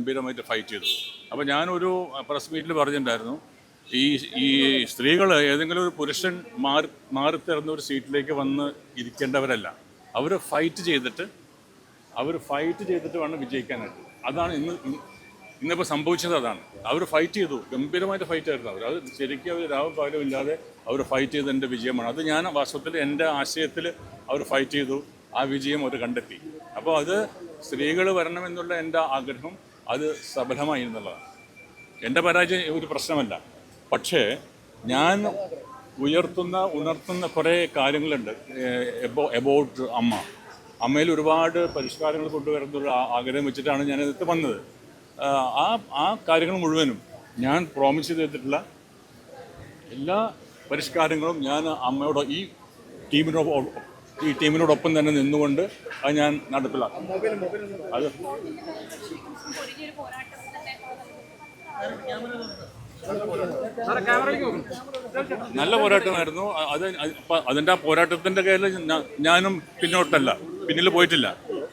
ഗംഭീരമായിട്ട് ഫൈറ്റ് ചെയ്തു. അപ്പോൾ ഞാനൊരു പ്രസ് മീറ്റിൽ പറഞ്ഞിട്ടുണ്ടായിരുന്നു, ഈ സ്ത്രീകൾ ഏതെങ്കിലും ഒരു പുരുഷൻ മാറിത്തരുന്ന ഒരു സീറ്റിലേക്ക് വന്ന് ഇരിക്കേണ്ടവരല്ല. അവർ ഫൈറ്റ് ചെയ്തിട്ട് വേണം വിജയിക്കാനായിട്ട്. അതാണ് ഇന്നിപ്പോൾ സംഭവിച്ചത്. അതാണ് അവർ ഫൈറ്റ് ചെയ്തു, ഗംഭീരമായിട്ട് ഫൈറ്റ് ആയിരുന്നു അവർ. അത് ശരിക്കും അവർ രാവും പകലും ഇല്ലാതെ അവർ ഫൈറ്റ് ചെയ്തതിൻ്റെ വിജയമാണ്. അത് ഞാൻ വാസ്തവത്തിൽ എൻ്റെ ആശയത്തിൽ അവർ ഫൈറ്റ് ചെയ്തു, ആ വിജയം അവർ കണ്ടെത്തി. അപ്പോൾ അത് സ്ത്രീകൾ വരണമെന്നുള്ള എൻ്റെ ആഗ്രഹം അത് സഫലമായി എന്നുള്ളതാണ്. എൻ്റെ പരാജയം ഒരു പ്രശ്നമല്ല. പക്ഷേ ഞാൻ ഉണർത്തുന്ന കുറേ കാര്യങ്ങളുണ്ട് എബൌട്ട് അമ്മയിൽ ഒരുപാട് പരിഷ്കാരങ്ങൾ കൊണ്ടുവരുന്നൊരു ആഗ്രഹം വെച്ചിട്ടാണ് ഞാൻ ഇതിൽ വന്നത്. ആ കാര്യങ്ങൾ മുഴുവനും ഞാൻ പ്രോമിസ് ചെയ്തിട്ടുള്ള എല്ലാ പരിഷ്കാരങ്ങളും ഞാൻ അമ്മയോട് ഈ ടീമിനോടൊപ്പം തന്നെ നിന്നുകൊണ്ട് അത് ഞാൻ നടപ്പിലാക്കും. അത് നല്ല പോരാട്ടമായിരുന്നു. അതിൻ്റെ ആ പോരാട്ടത്തിൻ്റെ കയ്യിൽ ഞാനും പിന്നിൽ പോയിട്ടില്ല.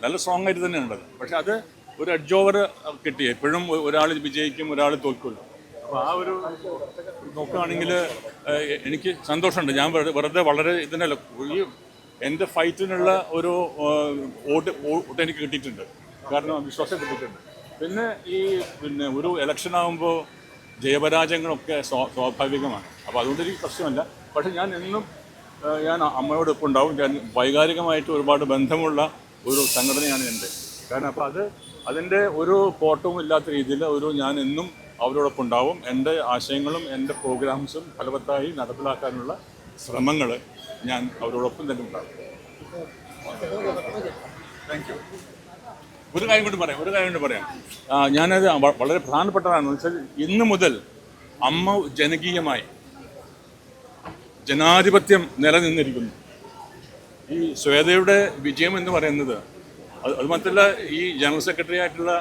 നല്ല സ്ട്രോങ് ആയിട്ട് തന്നെ ഉണ്ടത്. പക്ഷെ അത് ഒരു എഡ്ജ് ഓവർ കിട്ടി. എപ്പോഴും ഒരാൾ വിജയിക്കും, ഒരാൾ തോൽക്കില്ല. അപ്പോൾ ആ ഒരു നോക്കുകയാണെങ്കിൽ എനിക്ക് സന്തോഷമുണ്ട്. ഞാൻ വെറുതെ വളരെ ഇതിനല്ല, ഈ എൻ്റെ ഫൈറ്റിനുള്ള ഒരു വോട്ട് എനിക്ക് കിട്ടിയിട്ടുണ്ട്. കാരണം വിശ്വാസം കിട്ടിയിട്ടുണ്ട്. പിന്നെ ഒരു ഇലക്ഷൻ ആകുമ്പോൾ ജയപരാജയങ്ങളൊക്കെ സ്വാഭാവികമാണ്. അപ്പോൾ അതുകൊണ്ട് എനിക്ക് പ്രശ്നമല്ല. പക്ഷെ ഞാൻ എന്നും അമ്മയോടൊപ്പം ഉണ്ടാവും. ഞാൻ വൈകാരികമായിട്ട് ഒരുപാട് ബന്ധമുള്ള ഒരു സംഘടനയാണ് എൻ്റെ. കാരണം അപ്പോൾ അതിൻ്റെ ഒരു കോട്ടവും ഇല്ലാത്ത രീതിയിൽ ഞാൻ എന്നും അവരോടൊപ്പം ഉണ്ടാവും. എൻ്റെ ആശയങ്ങളും എൻ്റെ പ്രോഗ്രാംസും ഫലവത്തായി നടപ്പിലാക്കാനുള്ള ശ്രമങ്ങൾ ഞാൻ അവരോടൊപ്പം തന്നെ ഉണ്ടാകും. Thank you. ഒരു കാര്യം കൊണ്ട് പറയാം. ഞാനത് വളരെ പ്രധാനപ്പെട്ടതാണെന്ന് വെച്ചാൽ, ഇന്ന് മുതൽ അമ്മ ജനകീയമായി ജനാധിപത്യം നിലനിന്നിരിക്കുന്നു. ഈ ശ്വേതയുടെ വിജയം എന്ന് പറയുന്നത് അത് മാത്രമല്ല, ഈ ജനറൽ സെക്രട്ടറി ആയിട്ടുള്ള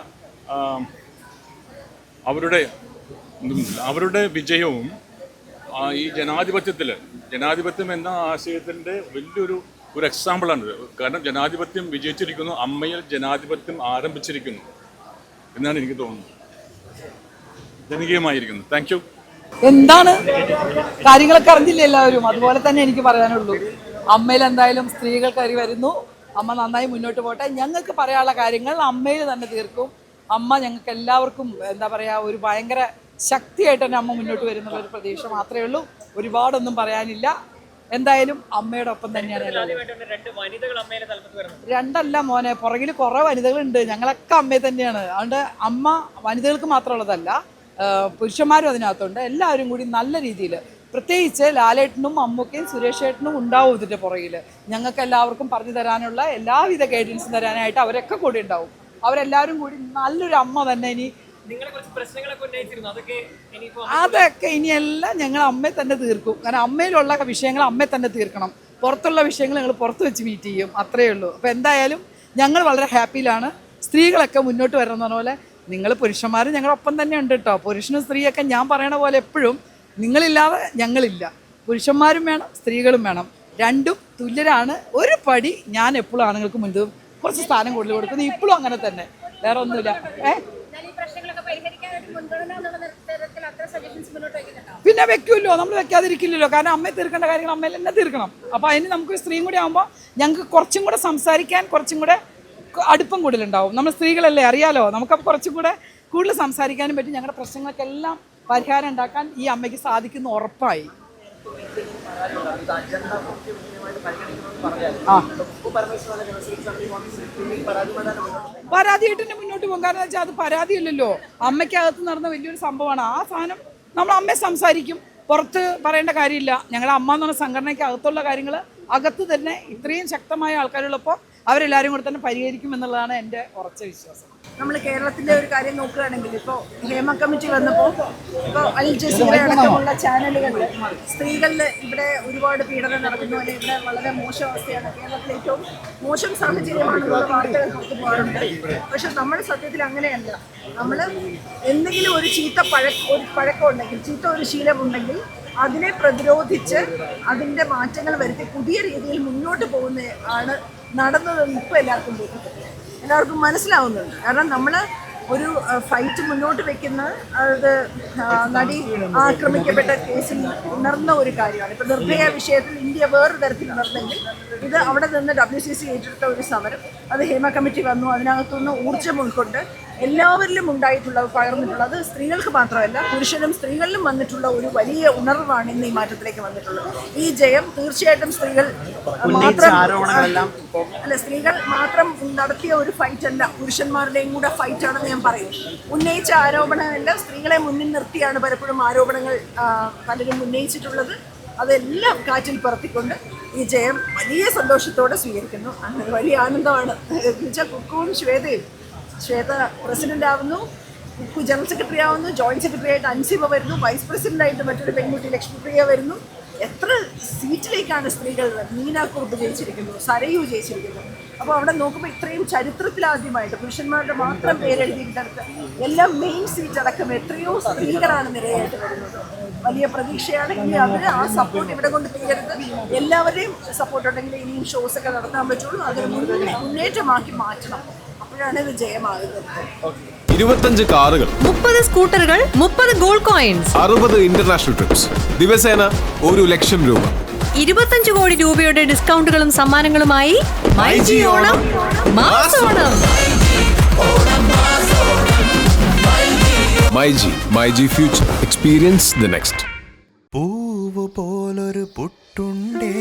അവരുടെ വിജയവും ഈ ജനാധിപത്യം എന്ന ആശയത്തിൻ്റെ വലിയൊരു എക്സാമ്പിളാണിത്. കാരണം ജനാധിപത്യം വിജയിച്ചിരിക്കുന്നു, അമ്മയിൽ ജനാധിപത്യം ആരംഭിച്ചിരിക്കുന്നു എന്നാണ് എനിക്ക് തോന്നുന്നത്. ജനകീയമായിരിക്കുന്നു. Thank you. എന്താണ് കാര്യങ്ങളൊക്കെ അറിഞ്ഞില്ല എല്ലാവരും. അതുപോലെ തന്നെ എനിക്ക് പറയാനുള്ളൂ, അമ്മയിൽ എന്തായാലും സ്ത്രീകൾ കയറി വരുന്നു. അമ്മ നന്നായി മുന്നോട്ട് പോട്ടെ. ഞങ്ങൾക്ക് പറയാനുള്ള കാര്യങ്ങൾ അമ്മയിൽ തന്നെ തീർക്കും. അമ്മ ഞങ്ങൾക്ക് എല്ലാവർക്കും എന്താ പറയുക, ഒരു ഭയങ്കര ശക്തിയായിട്ട് തന്നെ അമ്മ മുന്നോട്ട് വരുന്നുള്ള ഒരു പ്രതീക്ഷ മാത്രമേ ഉള്ളൂ. ഒരുപാടൊന്നും പറയാനില്ല. എന്തായാലും അമ്മയുടെ ഒപ്പം തന്നെയാണ്. രണ്ടല്ല മോനെ, പുറകിൽ കുറേ വനിതകളുണ്ട്. ഞങ്ങളൊക്കെ അമ്മയെ തന്നെയാണ്. അതുകൊണ്ട് അമ്മ വനിതകൾക്ക് മാത്രമുള്ളതല്ല, പുരുഷന്മാരും അതിനകത്തുണ്ട്. എല്ലാവരും കൂടി നല്ല രീതിയിൽ, പ്രത്യേകിച്ച് ലാലേട്ടനും അമ്മൂക്കയും സുരേഷ് ഏട്ടനും ഉണ്ടാവും ഇതിൻ്റെ പുറകിൽ. ഞങ്ങൾക്ക് എല്ലാവർക്കും പറഞ്ഞു തരാനുള്ള എല്ലാവിധ ഗൈഡൻസും തരാനായിട്ട് അവരൊക്കെ കൂടി ഉണ്ടാവും. അവരെല്ലാവരും കൂടി നല്ലൊരു അമ്മ തന്നെ. അതൊക്കെ ഇനിയെല്ലാം ഞങ്ങൾ അമ്മയെ തന്നെ തീർക്കും. കാരണം അമ്മയിലുള്ള വിഷയങ്ങൾ അമ്മയെ തന്നെ തീർക്കണം. പുറത്തുള്ള വിഷയങ്ങൾ ഞങ്ങൾ പുറത്ത് വെച്ച് മീറ്റ് ചെയ്യും. അത്രയേ ഉള്ളൂ. അപ്പോൾ എന്തായാലും ഞങ്ങൾ വളരെ ഹാപ്പിയിലാണ്. സ്ത്രീകളൊക്കെ മുന്നോട്ട് വരണം എന്ന് പോലെ നിങ്ങൾ പുരുഷന്മാരും ഞങ്ങളൊപ്പം തന്നെ ഉണ്ട് കേട്ടോ. പുരുഷനും സ്ത്രീയൊക്കെ ഞാൻ പറയണ പോലെ എപ്പോഴും നിങ്ങളില്ലാതെ ഞങ്ങളില്ല. പുരുഷന്മാരും വേണം, സ്ത്രീകളും വേണം. രണ്ടും തുല്യരാണ്. ഒരു പടി ഞാൻ എപ്പോഴും ആണുങ്ങൾക്ക് മുൻപ് കുറച്ച് സ്ഥാനം കൂടുതൽ കൊടുക്കുന്നു. ഇപ്പോഴും അങ്ങനെ തന്നെ, വേറെ ഒന്നുമില്ല. പിന്നെ വെക്കുമല്ലോ, നമ്മൾ വെക്കാതിരിക്കില്ലല്ലോ. കാരണം അമ്മയെ തീർക്കേണ്ട കാര്യങ്ങൾ അമ്മയിൽ തന്നെ തീർക്കണം. അപ്പോൾ അതിന് നമുക്ക് സ്ത്രീയും കൂടി ആകുമ്പോൾ ഞങ്ങൾക്ക് കുറച്ചും കൂടെ സംസാരിക്കാൻ കുറച്ചും കൂടെ അടുപ്പം കൂടുതലുണ്ടാവും. നമ്മൾ സ്ത്രീകളല്ലേ, അറിയാലോ. നമുക്കപ്പോൾ കുറച്ചും കൂടെ കൂടുതൽ സംസാരിക്കാനും പറ്റും. ഞങ്ങളുടെ പ്രശ്നങ്ങൾക്കെല്ലാം പരിഹാരം ഉണ്ടാക്കാൻ ഈ അമ്മയ്ക്ക് സാധിക്കുന്ന ഉറപ്പായി. പരാതിയായിട്ട് തന്നെ മുന്നോട്ട് പോകും. കാരണം വെച്ചാൽ അത് പരാതിയല്ലല്ലോ, അമ്മയ്ക്കകത്ത് നടന്ന വലിയൊരു സംഭവമാണ്. ആ സാധനം നമ്മൾ അമ്മയെ സംസാരിക്കും, പുറത്ത് പറയേണ്ട കാര്യമില്ല. ഞങ്ങളുടെ അമ്മ എന്ന് പറഞ്ഞ സംഘടനയ്ക്ക് അകത്തുള്ള കാര്യങ്ങൾ അകത്ത് തന്നെ ഇത്രയും ശക്തമായ ആൾക്കാരുള്ളപ്പോൾ അവരെല്ലാവരും കൂടെ തന്നെ പരിഹരിക്കും എന്നുള്ളതാണ് എൻ്റെ ഉറച്ച വിശ്വാസം. നമ്മൾ കേരളത്തിൻ്റെ ഒരു കാര്യം നോക്കുകയാണെങ്കിൽ, ഇപ്പോൾ ഹേമ കമ്മിറ്റി വന്നപ്പോൾ ഇപ്പോൾ അൽ ജസീറ അടക്കമുള്ള ചാനലുകളിൽ സ്ത്രീകളിൽ ഇവിടെ ഒരുപാട് പീഡനം നടക്കുന്നതുപോലെ ഇവിടെ വളരെ മോശം അവസ്ഥയാണ്, കേരളത്തിൽ ഏറ്റവും മോശം സാഹചര്യമാണെന്നുള്ള വാർത്തകൾ പുറത്തു പോകാറുണ്ട്. പക്ഷെ നമ്മൾ സത്യത്തിൽ അങ്ങനെയല്ല. നമ്മൾ എന്തെങ്കിലും ഒരു പഴക്കം ഉണ്ടെങ്കിൽ, ചീത്ത ഒരു ശീലമുണ്ടെങ്കിൽ അതിനെ പ്രതിരോധിച്ച് അതിൻ്റെ മാറ്റങ്ങൾ വരുത്തി പുതിയ രീതിയിൽ മുന്നോട്ട് പോകുന്ന ആണ് നടന്നതെന്ന് ഇപ്പോൾ എല്ലാവർക്കും മനസ്സിലാവുന്നുണ്ട്. കാരണം നമ്മൾ ഒരു ഫൈറ്റ് മുന്നോട്ട് വെക്കുന്ന അത് നടി ആക്രമിക്കപ്പെട്ട കേസിൽ ഉണർന്ന ഒരു കാര്യമാണ്. ഇപ്പോൾ നിർഭയ വിഷയത്തിൽ ഇന്ത്യ വേറൊരു തരത്തിൽ ഉണർന്നെങ്കിൽ ഇത് അവിടെ നിന്ന് WCC ഏറ്റെടുത്ത ഒരു സമരം, അത് ഹേമ കമ്മിറ്റി വന്നു, അതിനകത്തുനിന്ന് ഊർജ്ജം ഉൾക്കൊണ്ട് എല്ലാവരിലും ഉണ്ടായിട്ടുള്ള പകർന്നിട്ടുള്ള, അത് സ്ത്രീകൾക്ക് മാത്രമല്ല പുരുഷനും സ്ത്രീകളിലും വന്നിട്ടുള്ള ഒരു വലിയ ഉണർവാണ് ഇന്ന് ഈ മാറ്റത്തിലേക്ക് വന്നിട്ടുള്ളത്. ഈ ജയം തീർച്ചയായിട്ടും സ്ത്രീകൾ മാത്രം സ്ത്രീകൾ മാത്രം നടത്തിയ ഒരു ഫൈറ്റ് അല്ല, പുരുഷന്മാരുടെയും കൂടെ ഫൈറ്റ് ആണെന്ന് ഞാൻ പറയും. ഉന്നയിച്ച ആരോപണമല്ല, സ്ത്രീകളെ മുന്നിൽ നിർത്തിയാണ് പലപ്പോഴും ആരോപണങ്ങൾ പലരും ഉന്നയിച്ചിട്ടുള്ളത്. അതെല്ലാം കാറ്റിൽ പറത്തിക്കൊണ്ട് ഈ ജയം വലിയ സന്തോഷത്തോടെ സ്വീകരിക്കുന്നു. അങ്ങനെ വലിയ ആനന്ദമാണ്. കുക്കുവും ശ്വേത പ്രസിഡന്റ് ആവുന്നു, കുക്കു ജനറൽ സെക്രട്ടറി ആവുന്നു, ജോയിന്റ് സെക്രട്ടറി ആയിട്ട് അൻസിബ വരുന്നു, വൈസ് പ്രസിഡന്റ് ആയിട്ട് മറ്റൊരു പെൺകുട്ടി ലക്ഷ്മിപ്രിയ വരുന്നു. എത്ര സീറ്റിലേക്കാണ് സ്ത്രീകൾ, മീനാ കുറുപ്പ് ജയിച്ചിരിക്കുന്നു, സരയു ജയിച്ചിരിക്കുന്നു. അപ്പോൾ അവിടെ നോക്കുമ്പോൾ ഇത്രയും ചരിത്രത്തിലാദ്യമായിട്ട് പുരുഷന്മാരുടെ മാത്രം പേരെഴുതിയിട്ടടുത്ത് എല്ലാം മെയിൻ സീറ്റ് അടക്കം എത്രയോ സ്ത്രീകളാണ് നിരയായിട്ട് വരുന്നത്. വലിയ പ്രതീക്ഷയാണ്. ഇനി അവർ ആ സപ്പോർട്ട് ഇവിടെ കൊണ്ട് തീരരുത്, എല്ലാവരുടെയും സപ്പോർട്ട് ഉണ്ടെങ്കിൽ ഇനിയും ഷോസ് ഒക്കെ നടത്താൻ പറ്റുള്ളൂ. അതൊരു മുന്നേറ്റമാക്കി മാറ്റണം, അപ്പോഴാണ് ഇത് ജയമാകുന്നത്. 25 കാറുകൾ, 30 സ്കൂട്ടറുകൾ, 30 ഗോൾഡ് കോയിൻസ്, 60 ഇന്റർനാഷണൽ ട്രിപ്സ്, ദിവസേന 1 ലക്ഷം രൂപ, 25 കോടി രൂപയുടെ ഡിസ്കൗണ്ടുകളും സമ്മാനങ്ങളുമായി മൈജി ഓണം മാസോണം. MyG future, experience the next. പൂവ് പോലൊരു പുട്ടുണ്ടേ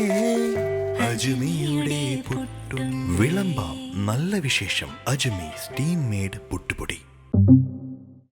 അജ്മിയുടെ പുട്ടും. വിളമ്പാം നല്ല വിശേഷം. അജ്മി സ്റ്റീം മെയ്ഡ് പുട്ടുപൊടി.